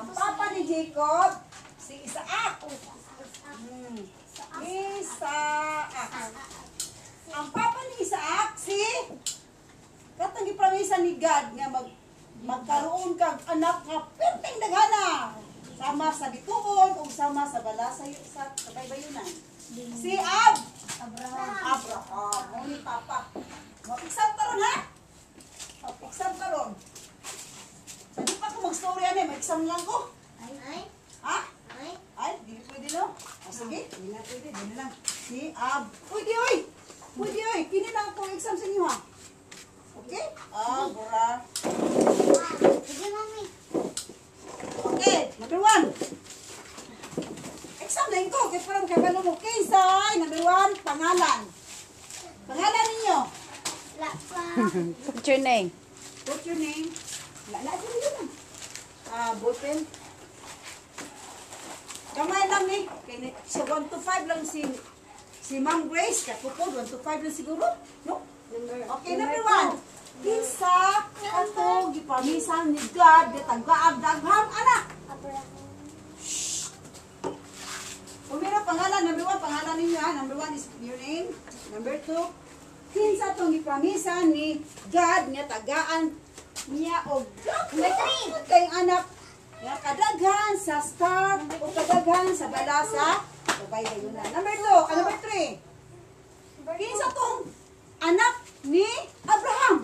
Ang papa ni Jacob, si Isaac. Isaac. Ang papa ni Isaac, si katong gipromisa ni God nga magkaroon kag anak nga perting daghana. Sama sa bituon o sama sa balasay sa kabaybayunan. Si Abraham. Muni papa. Mag-exam karon ha? Mag-exam karon. Sa di pa ko mag-story ani, mag-exam lang ko. Ha? Ay, di pwede no? Sige, di na pwede, di na lang. Si pwede oy. Pwede oy, kini lang ko exam sa inyo ha. Okay? Bura. Sige, mami. Okay, number 1. Exam na ko, kaya parang kabalo mo. Okay, say, number 1, pangalan. Pangalan ninyo? What's your name? What's your name? Lala, dito yun. Ballpen. Kamay lang ni. Sa 1 to 5 lang si Ma'am Grace. Kapupod, 1 to 5 lang siguro. No? Okay, number 1. Kinsa ato gipamisan ni God gitagbaag daghang anak. Umira pangalan, number 1, pangalan ninyo ha. Number 1 is your name. Number 2, kinsa itong gipamisan ni God nga tagaan niya o daghang kay anak nga kadaghan sa star o kadaghan sa balasa. Number 2, number 3, kinsa itong anak ni Abraham.